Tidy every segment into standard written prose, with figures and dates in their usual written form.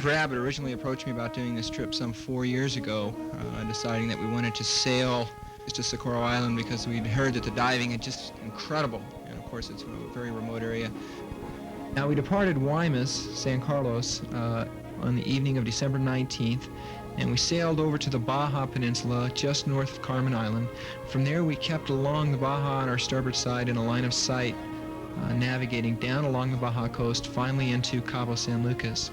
Rabb originally approached me about doing this trip some 4 years ago, deciding that we wanted to sail to Socorro Island because we'd heard that the diving is just incredible, and of course it's a very remote area. Now we departed Guaymas, San Carlos, on the evening of December 19th, and we sailed over to the Baja Peninsula just north of Carmen Island. From there we kept along the Baja on our starboard side in a line of sight, navigating down along the Baja coast, finally into Cabo San Lucas.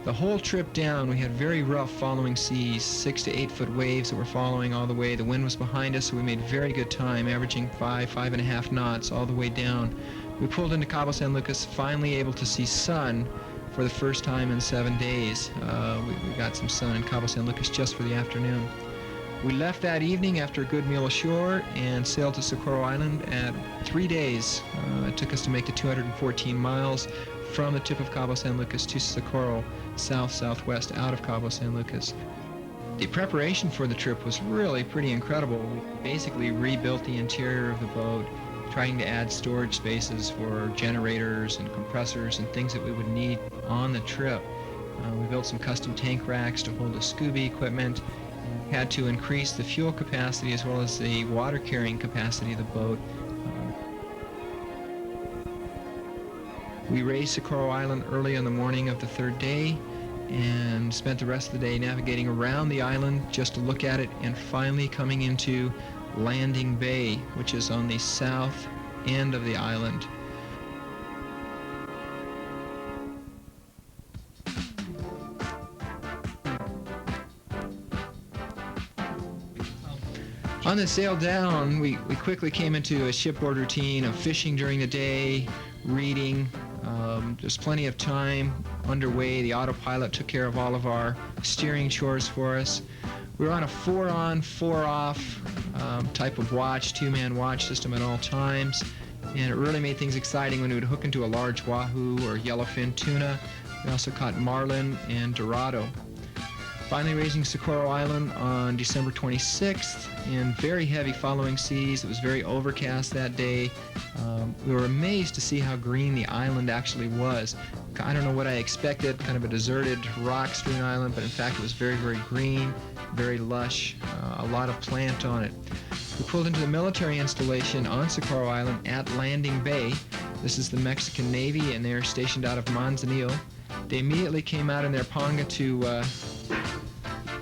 The whole trip down, we had very rough following seas, 6 to 8 foot waves that were following all the way. The wind was behind us, so we made very good time, averaging 5.5 knots all the way down. We pulled into Cabo San Lucas, finally able to see sun for the first time in 7 days. We got some sun in Cabo San Lucas just for the afternoon. We left that evening after a good meal ashore and sailed to Socorro Island at 3 days. It took us to make the 214 miles from the tip of Cabo San Lucas to Socorro, south-southwest out of Cabo San Lucas. The preparation for the trip was really pretty incredible. We basically rebuilt the interior of the boat, trying to add storage spaces for generators and compressors and things that we would need on the trip. We built some custom tank racks to hold the scuba equipment, had to increase the fuel capacity as well as the water carrying capacity of the boat. We raised Socorro Island early on the morning of the third day and spent the rest of the day navigating around the island just to look at it, and finally coming into Landing Bay, which is on the south end of the island. On the sail down, we quickly came into a shipboard routine of fishing during the day, reading. There's plenty of time underway. The autopilot took care of all of our steering chores for us. We were on a 4-on, 4-off type of watch, 2-man watch system at all times, and it really made things exciting when we would hook into a large wahoo or yellowfin tuna. We also caught marlin and dorado. Finally raising Socorro Island on December 26th in very heavy following seas. It was very overcast that day. We were amazed to see how green the island actually was. I don't know what I expected, kind of a deserted rock-strewn island, but in fact it was very, very green, very lush, a lot of plant on it. We pulled into the military installation on Socorro Island at Landing Bay. This is the Mexican Navy, and they're stationed out of Manzanillo. They immediately came out in their Ponga to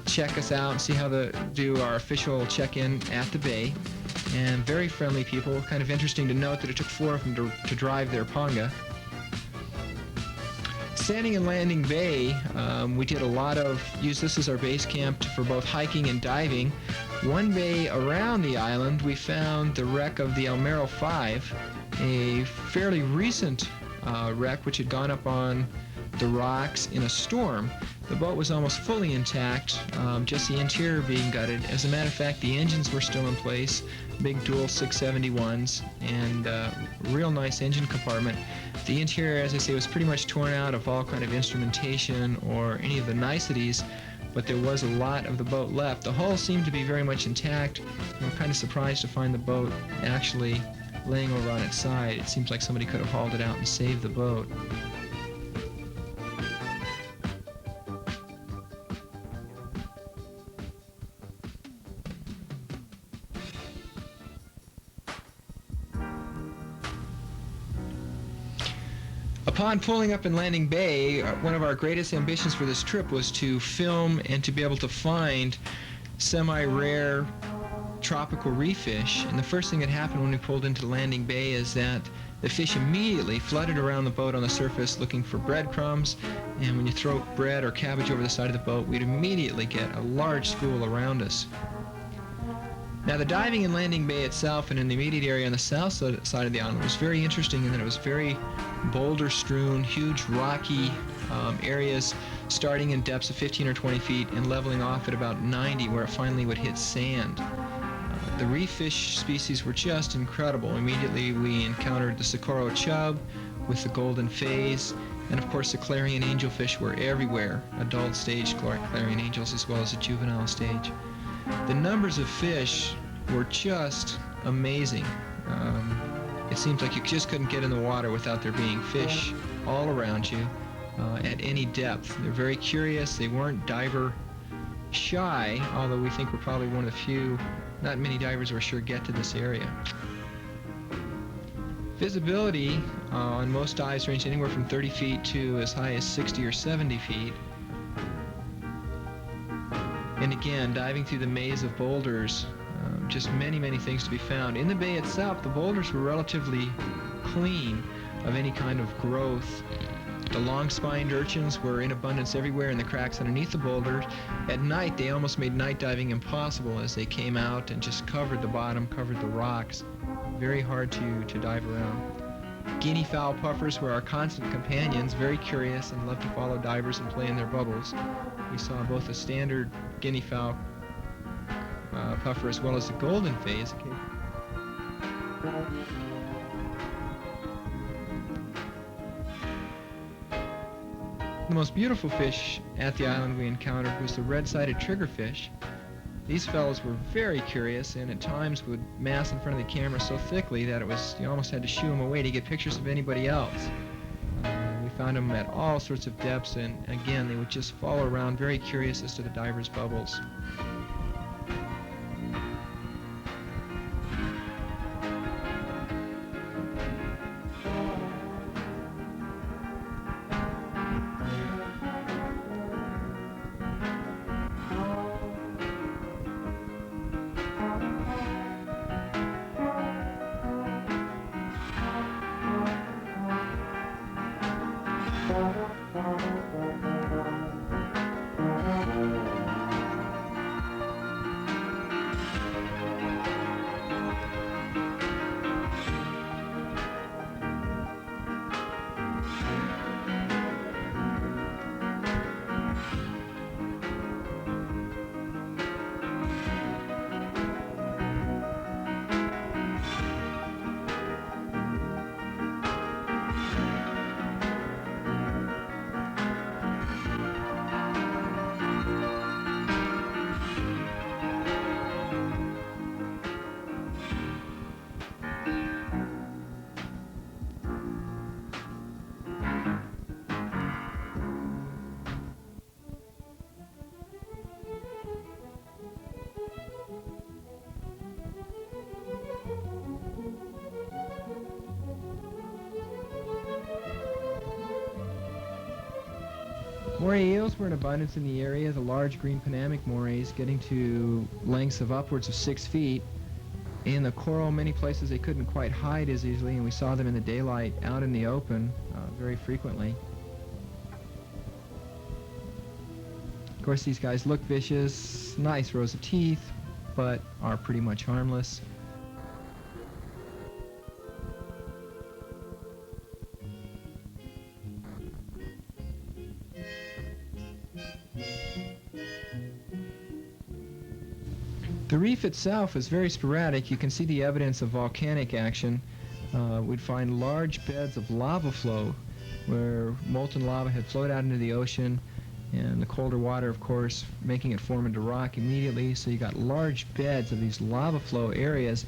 check us out and see how to do our official check-in at the bay. And very friendly people. Kind of interesting to note that it took 4 of them to drive their Ponga. Standing in Landing Bay, we did a lot of use this as our base camp for both hiking and diving. One bay around the island, we found the wreck of the Omero V, a fairly recent wreck which had gone up on the rocks in a storm. The boat was almost fully intact, just the interior being gutted. As a matter of fact, the engines were still in place, big dual 671s, and real nice engine compartment. The interior, as I say, was pretty much torn out of all kind of instrumentation or any of the niceties, but there was a lot of the boat left. The hull seemed to be very much intact. We were kind of surprised to find the boat actually laying over on its side. It seems like somebody could have hauled it out and saved the boat. Upon pulling up in Landing Bay, one of our greatest ambitions for this trip was to film and to be able to find semi-rare tropical reef fish. And the first thing that happened when we pulled into Landing Bay is that the fish immediately flooded around the boat on the surface looking for breadcrumbs. And when you throw bread or cabbage over the side of the boat, we'd immediately get a large school around us. Now, the diving in Landing Bay itself and in the immediate area on the south side of the island was very interesting in that it was very boulder-strewn, huge rocky areas starting in depths of 15 or 20 feet and leveling off at about 90 where it finally would hit sand. The reef fish species were just incredible. Immediately we encountered the Socorro chub with the golden phase, and of course the clarion angelfish were everywhere, adult stage clarion angels as well as a juvenile stage. The numbers of fish were just amazing. It seems like you just couldn't get in the water without there being fish all around you. at any depth. They're very curious. They weren't diver shy, although we think we're probably one of the few. Not many divers we're sure get to this area. Visibility on most dives range anywhere from 30 feet to as high as 60 or 70 feet. And again, diving through the maze of boulders, just many, many things to be found. In the bay itself, the boulders were relatively clean of any kind of growth. The long-spined urchins were in abundance everywhere in the cracks underneath the boulders. At night, they almost made night diving impossible as they came out and just covered the bottom, covered the rocks. Very hard to dive around. Guinea fowl puffers were our constant companions, very curious and loved to follow divers and play in their bubbles. We saw both a standard guinea fowl puffer as well as the golden phase. The most beautiful fish at the island we encountered was the red-sided triggerfish. These fellows were very curious and at times would mass in front of the camera so thickly that you almost had to shoo them away to get pictures of anybody else. We found them at all sorts of depths, and again, they would just follow around, very curious as to the divers' bubbles. Moray eels were in abundance in the area, the large green Panamic morays getting to lengths of upwards of 6 feet. In the coral, many places they couldn't quite hide as easily, and we saw them in the daylight out in the open very frequently. Of course, these guys look vicious, nice rows of teeth, but are pretty much harmless. The reef itself is very sporadic. You can see the evidence of volcanic action. We'd find large beds of lava flow where molten lava had flowed out into the ocean, and the colder water, of course, making it form into rock immediately. So you got large beds of these lava flow areas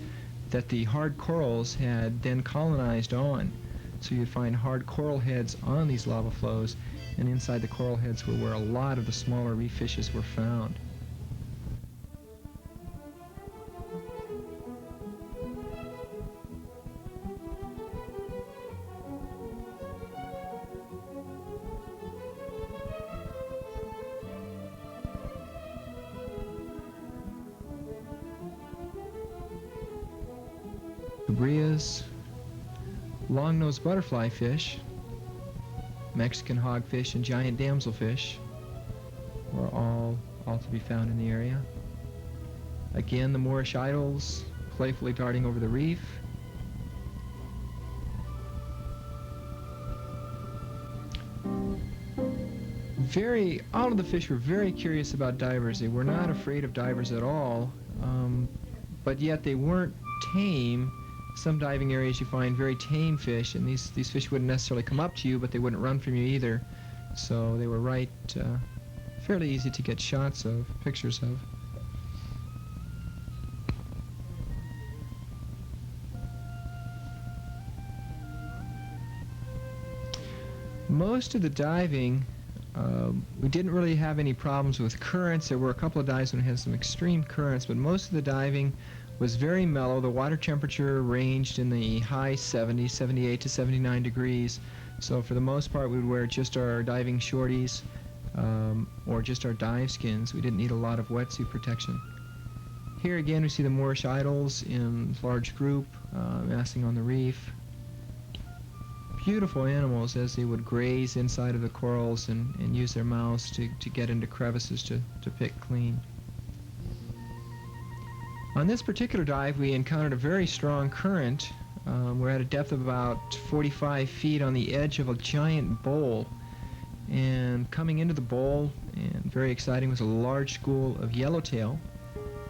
that the hard corals had then colonized on. So you'd find hard coral heads on these lava flows, and inside the coral heads were where a lot of the smaller reef fishes were found. Cabrias, long-nosed butterfly fish, Mexican hogfish, and giant damselfish were all to be found in the area. Again, the Moorish idols playfully darting over the reef. All of the fish were very curious about divers. They were not afraid of divers at all, but yet they weren't tame. Some diving areas you find very tame fish, and these fish wouldn't necessarily come up to you, but they wouldn't run from you either. So they were fairly easy to get shots of, pictures of. Most of the diving, we didn't really have any problems with currents. There were a couple of dives when we had some extreme currents, but most of the diving was very mellow. The water temperature ranged in the high 70s, 78 to 79 degrees. So for the most part, we would wear just our diving shorties or just our dive skins. We didn't need a lot of wetsuit protection. Here again, we see the Moorish idols in large group, massing on the reef. Beautiful animals as they would graze inside of the corals and use their mouths to get into crevices to pick clean. On this particular dive, we encountered a very strong current. We're at a depth of about 45 feet on the edge of a giant bowl. And coming into the bowl, and very exciting, was a large school of yellowtail.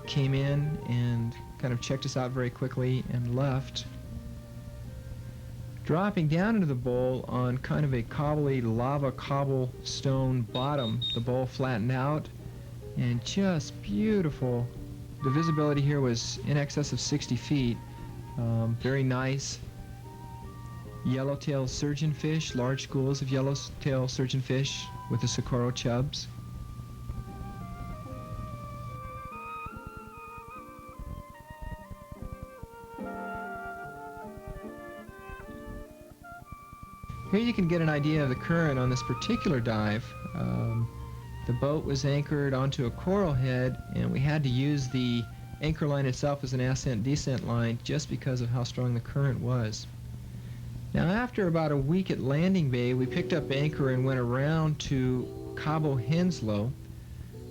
Came in and kind of checked us out very quickly and left. Dropping down into the bowl on kind of a cobbly lava cobblestone bottom, the bowl flattened out and just beautiful. The visibility here was in excess of 60 feet. Very nice. Yellowtail surgeonfish, large schools of yellowtail surgeonfish with the Socorro chubs. Here you can get an idea of the current on this particular dive. The boat was anchored onto a coral head, and we had to use the anchor line itself as an ascent-descent line just because of how strong the current was. Now, after about a week at Landing Bay, we picked up anchor and went around to Cabo Henslow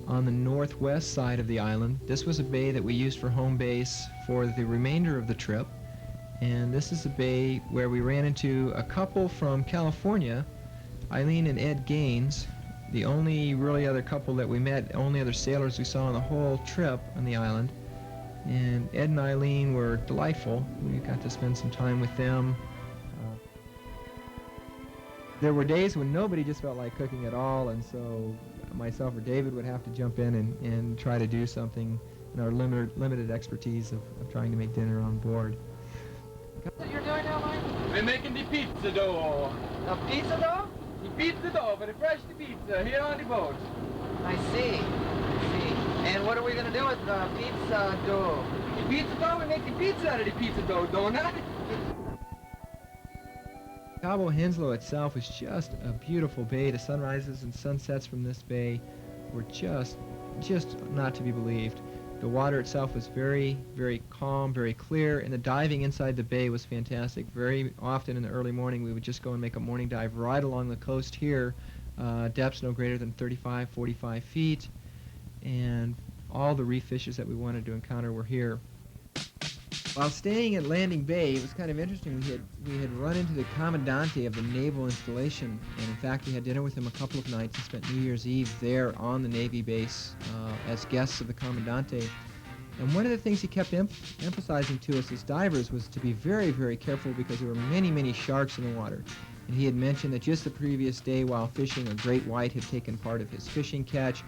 on the northwest side of the island. This was a bay that we used for home base for the remainder of the trip. And this is a bay where we ran into a couple from California, Eileen and Ed Gaines, the only really other couple that we met, only other sailors we saw on the whole trip on the island. And Ed and Eileen were delightful. We got to spend some time with them. There were days when nobody just felt like cooking at all, and so myself or David would have to jump in and try to do something in our limited expertise of trying to make dinner on board. What you're doing now, Mike? We're making the pizza dough. A pizza dough? The pizza dough for the fresh pizza here on the boat. I see. And what are we going to do with the pizza dough? The pizza dough, we make the pizza out of the pizza dough, don't I? Cabo Henslow itself is just a beautiful bay. The sunrises and sunsets from this bay were just not to be believed. The water itself was very, very calm, very clear, and the diving inside the bay was fantastic. Very often in the early morning, we would just go and make a morning dive right along the coast here, depths no greater than 35, 45 feet, and all the reef fishes that we wanted to encounter were here. While staying at Landing Bay, it was kind of interesting. We had run into the commandante of the naval installation, and in fact we had dinner with him a couple of nights and spent New Year's Eve there on the Navy base as guests of the commandante. And one of the things he kept emphasizing to us as divers was to be very, very careful because there were many, many sharks in the water. And he had mentioned that just the previous day while fishing, a great white had taken part of his fishing catch,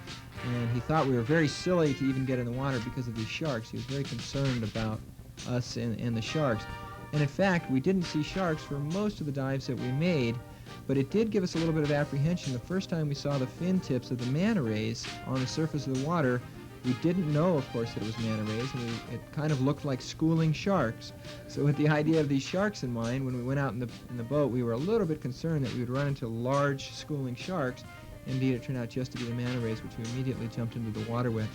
and he thought we were very silly to even get in the water because of these sharks. He was very concerned about us and the sharks. And in fact, we didn't see sharks for most of the dives that we made, but it did give us a little bit of apprehension. The first time we saw the fin tips of the manta rays on the surface of the water, we didn't know, of course, that it was manta rays, and it kind of looked like schooling sharks. So with the idea of these sharks in mind, when we went out in the boat, we were a little bit concerned that we would run into large schooling sharks. Indeed, it turned out just to be the manta rays, which we immediately jumped into the water with.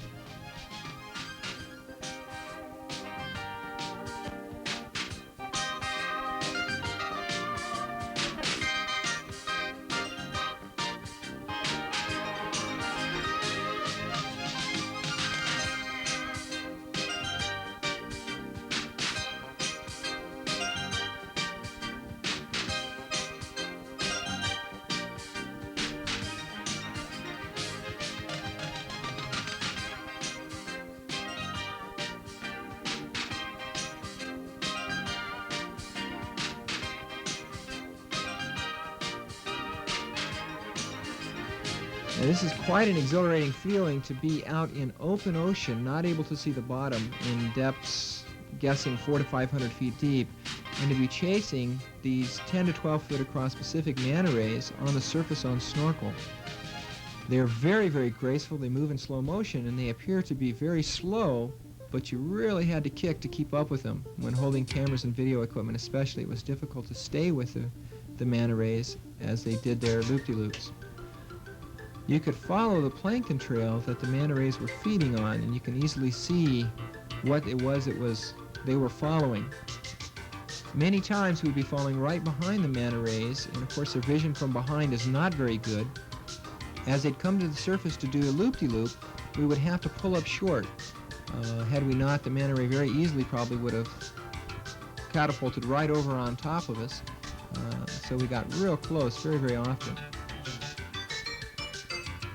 Now, this is quite an exhilarating feeling to be out in open ocean, not able to see the bottom, in depths guessing 400 to 500 feet deep, and to be chasing these 10 to 12 foot across Pacific Manta Rays on the surface on snorkel. They're very, very graceful. They move in slow motion, and they appear to be very slow, but you really had to kick to keep up with them. When holding cameras and video equipment especially, it was difficult to stay with the manta rays as they did their loop-de-loops. You could follow the plankton trail that the manta rays were feeding on, and you can easily see what it was they were following. Many times we'd be falling right behind the manta rays, and of course their vision from behind is not very good. As they'd come to the surface to do a loop-de-loop, we would have to pull up short. Had we not, the manta ray very easily probably would have catapulted right over on top of us. So we got real close very, very often.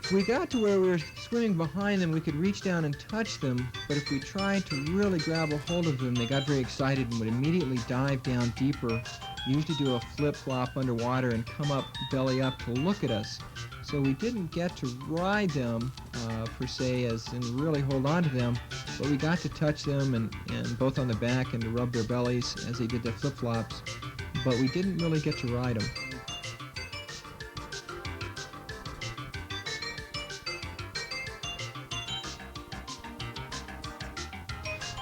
If we got to where we were swimming behind them, we could reach down and touch them, but if we tried to really grab a hold of them, they got very excited and would immediately dive down deeper, usually do a flip-flop underwater and come up belly up to look at us. So we didn't get to ride them per se, as in really hold on to them, but we got to touch them and both on the back and to rub their bellies as they did their flip-flops, but we didn't really get to ride them.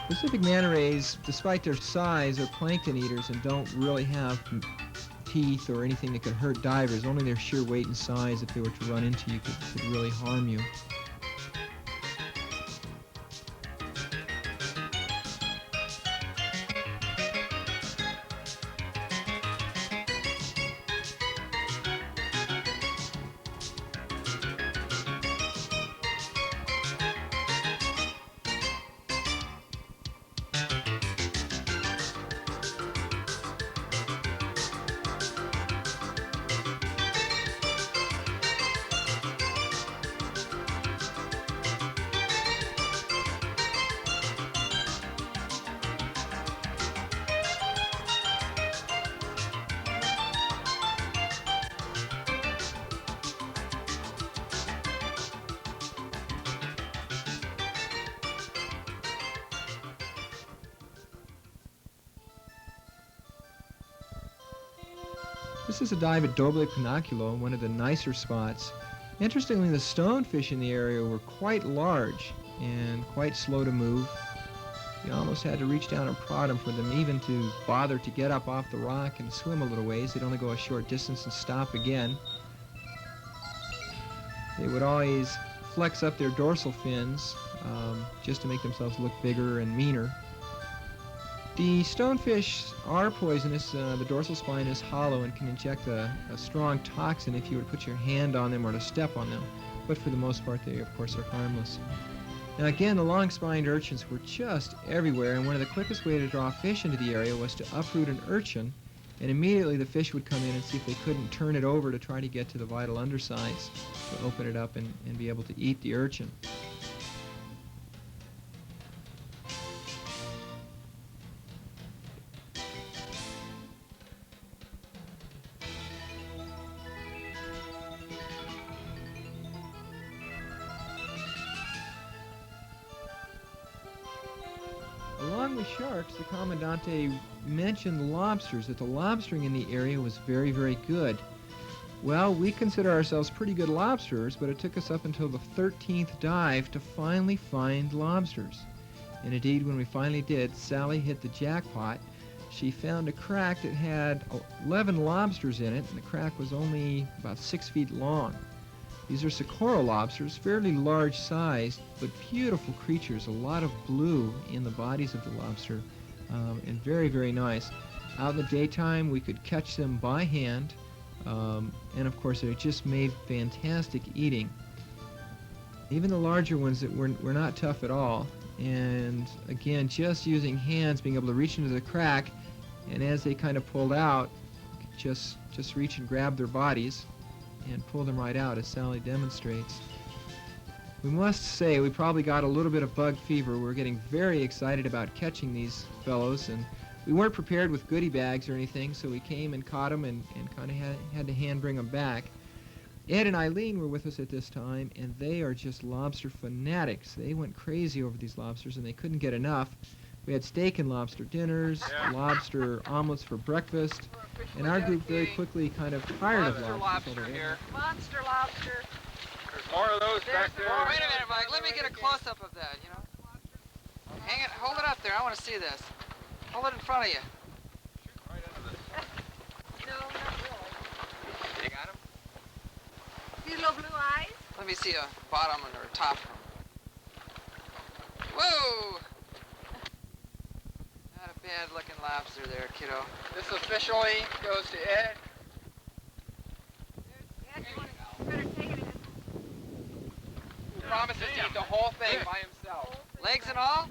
Pacific manta rays, despite their size, are plankton eaters and don't really have teeth or anything that could hurt divers. Only their sheer weight and size, if they were to run into you, could really harm you. This is a dive at Doble Pinaculo, one of the nicer spots. Interestingly, the stonefish in the area were quite large and quite slow to move. You almost had to reach down and prod them for them even to bother to get up off the rock and swim a little ways. They'd only go a short distance and stop again. They would always flex up their dorsal fins just to make themselves look bigger and meaner. The stonefish are poisonous. The dorsal spine is hollow and can inject a strong toxin if you were to put your hand on them or to step on them. But for the most part, they, of course, are harmless. Now again, the long-spined urchins were just everywhere, and one of the quickest ways to draw fish into the area was to uproot an urchin, and immediately the fish would come in and see if they couldn't turn it over to try to get to the vital undersides, to open it up and be able to eat the urchin. Along with sharks, the Commandante mentioned lobsters, that the lobstering in the area was very, very good. Well, we consider ourselves pretty good lobsterers, but it took us up until the 13th dive to finally find lobsters. And indeed, when we finally did, Sally hit the jackpot. She found a crack that had 11 lobsters in it, and the crack was only about 6 feet long. These are Socorro lobsters, fairly large sized, but beautiful creatures. A lot of blue in the bodies of the lobster, and very, very nice. Out in the daytime, we could catch them by hand, and of course, they just made fantastic eating. Even the larger ones that were not tough at all, and again, just using hands, being able to reach into the crack, and as they kind of pulled out, just reach and grab their bodies and pull them right out, as Sally demonstrates. We must say we probably got a little bit of bug fever. We were getting very excited about catching these fellows, and we weren't prepared with goodie bags or anything, so we came and caught them and kind of had to hand bring them back. Ed and Eileen were with us at this time, and they are just lobster fanatics. They went crazy over these lobsters, and they couldn't get enough. We had steak and lobster dinners, lobster omelets for breakfast, and our group very quickly kind of tired of lobster. Monster lobster. There's more of those back there. Wait a minute, Mike. Let me get a close-up of that, you know? Hang it, hold it up there. I want to see this. Hold it in front of you. Shoot right into this. No, not really. You got him? These little blue eyes? Let me see a bottom or a top. Whoa! Not a bad-looking lobster there, kiddo. This officially goes to Ed. Yeah, you want to better take it in. He promises to eat the whole thing by himself. Legs and all?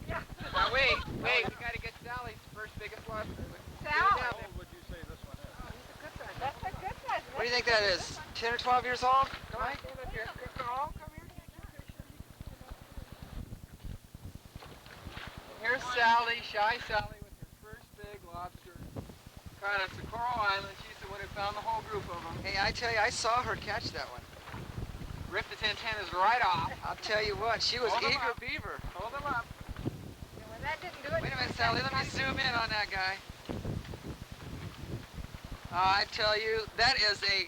Yeah. Now wait, we gotta get Sally's first biggest lobster. Sally. How old would you say this one is? That's a good size. What do you think that is? 10 or 12 years old? Mike? Here's Sally, Shy Sally, with her first big lobster. Caught at Socorro Island. She's the one who found the whole group of them. Hey, I tell you, I saw her catch that one. Ripped its antennas right off. I'll tell you what, she was Hold 'em eager up. beaver. Hold them up. Well, that didn't do it. Wait a minute, Sally, let me zoom in on that guy. I tell you, that is a,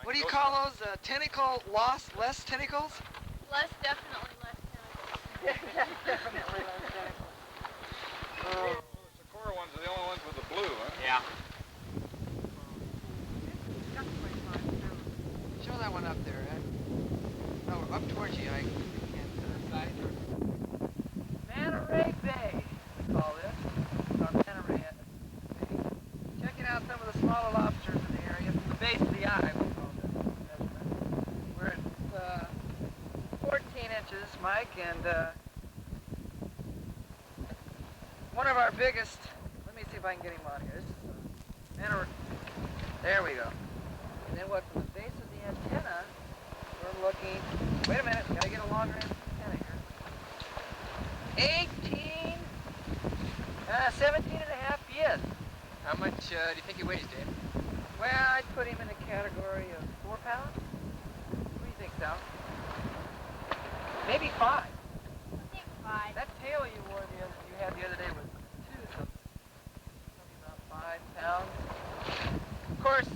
what do you call those, tentacle loss, less tentacles? Definitely less tentacles. Definitely less tentacles. The Socorro ones are the only ones with the blue, huh? Yeah. Show that one up there, Ed. No, up towards you, Ike. Manta Ray Bay, we call this. It's our Manta Ray Bay. Checking out some of the smaller lobsters in the area from the base of the eye, we call this measurement. We're at 14 inches, Mike, and one of our biggest, let me see if I can get him on here. This is Manta Ray. There we go. And then what, from the base of the antenna, we're looking, wait a minute, gotta get a longer antenna here. 17 and a half years. How much do you think he weighs, Dave? Well, I'd put him in a category of 4 pounds. What do you think, Sal? Maybe 5. I think 5. That tail you had the other day was 2, so probably about 5 pounds. Of course,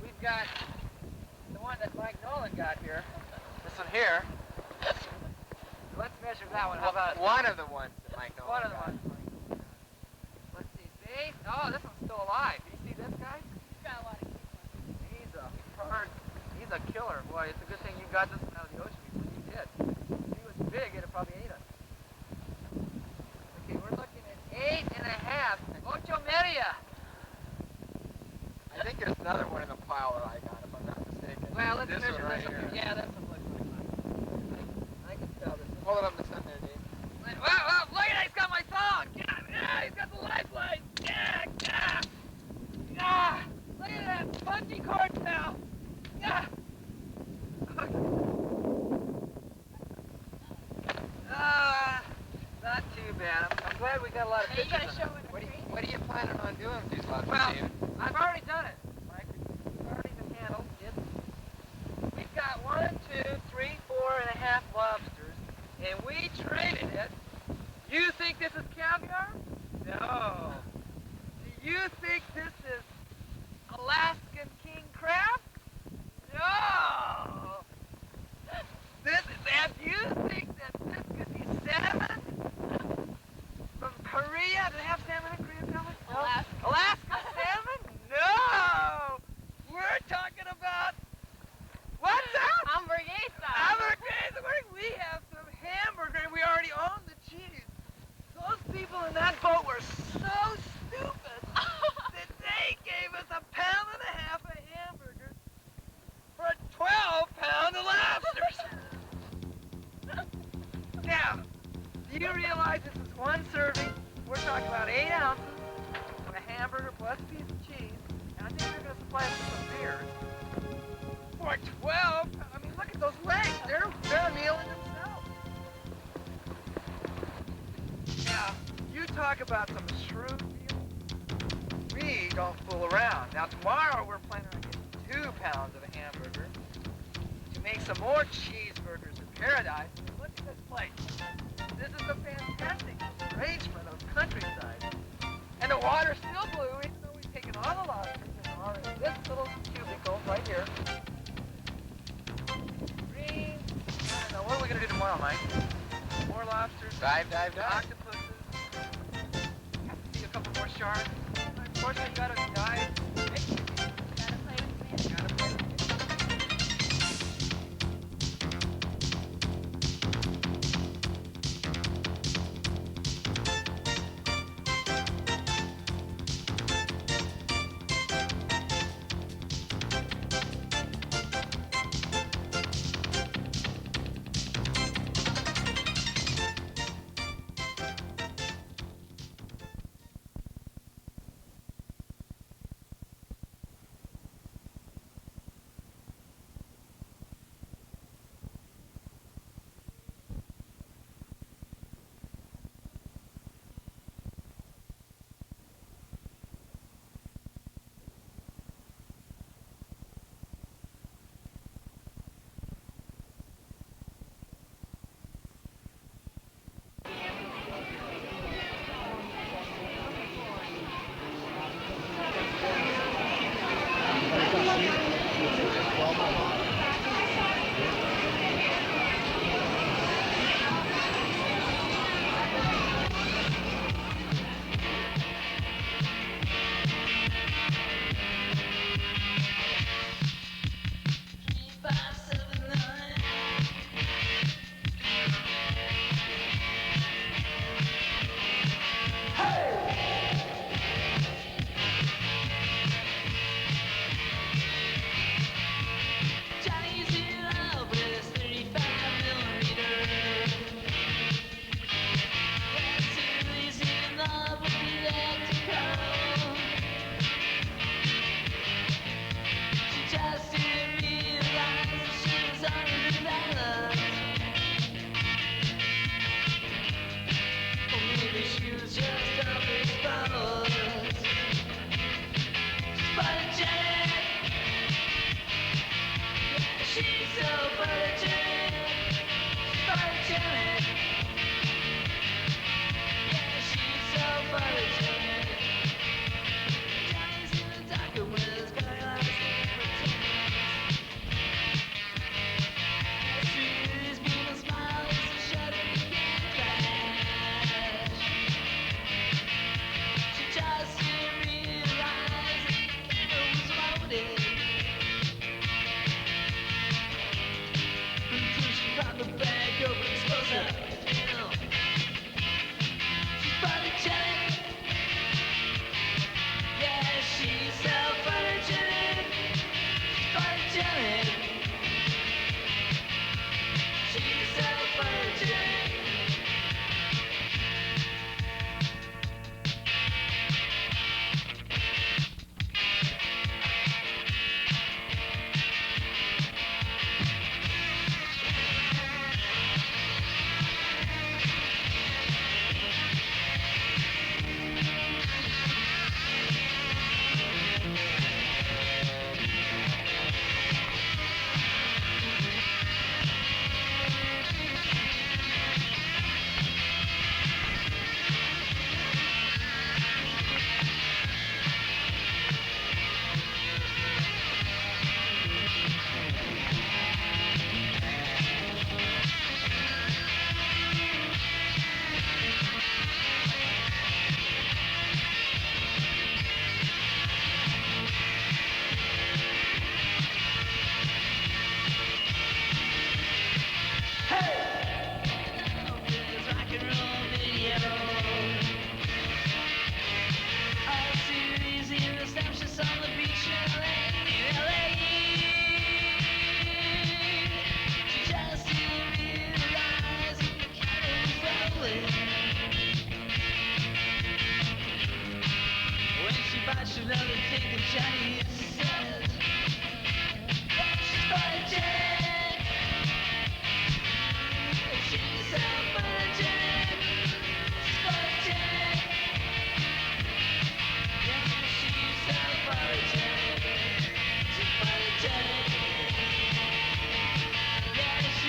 we've got the one that Mike Nolan got here. This one here. Let's measure that one. How about one of the ones that Mike Nolan one of the got. ones? Let's see. Base. Oh, this one's still alive. Do you see this guy? He's got a lot of He's a killer. Boy, it's a good thing you got this one out of the ocean before you did. If he was big, it'd have probably ate us. Okay, we're looking at 8 and a half. Ocho media. I think there's another one in the pile that I got, if I'm not mistaken. Well, let's this measure one right this here. one. Yeah, that's what looks like. I can tell this. Hold it up in the sun there, Dave. Wow, look at that, he's got my thong! Yeah, he's got the lifeline! Yeah! Look at that bungee cord now! Yeah! Not too bad. I'm glad we got a lot of Hey, you pictures. gotta show it. What are you planning on doing with these lobsters, Well, David? I've already done it, Mike. It's already been handled. We've got 1, 2, 3, 4 and a half lobsters, and we traded it. You think this is caviar? No. Do you think this is Alaskan king crab? No. This is, and you think that this could be salmon? From Korea? Do they have salmon in Korea, Thomas? No. Alaska salmon? No! We're talking about, what's that? Hamburguesa. Hamburgers! We have some hamburger and we already own the cheese. Those people in that boat were so stupid that they gave us a pound and a half of hamburgers for 12 pounds of lobsters. Now, do you realize this is one serving? We're talking about 8 ounces of a hamburger plus a piece of cheese. And I think they're going to supply us with some beers. For 12, I mean, look at those legs. They're a meal in themselves. Now, you talk about some shrewd deals. We don't fool around. Now, tomorrow we're planning on getting 2 pounds of a hamburger to make some more cheeseburgers in paradise. And look at this place. This is a fantastic arrangement of countryside. And the water's still blue, even though we've taken all the lobsters and are in this little cubicle right here. Green. Now, what are we going to do tomorrow, Mike? More lobsters? Dive, dive, dive. Octopuses? See a couple more sharks? Of course, we've got to dive. Gotta play with me. Gotta play with it.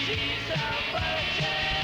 She's a virgin.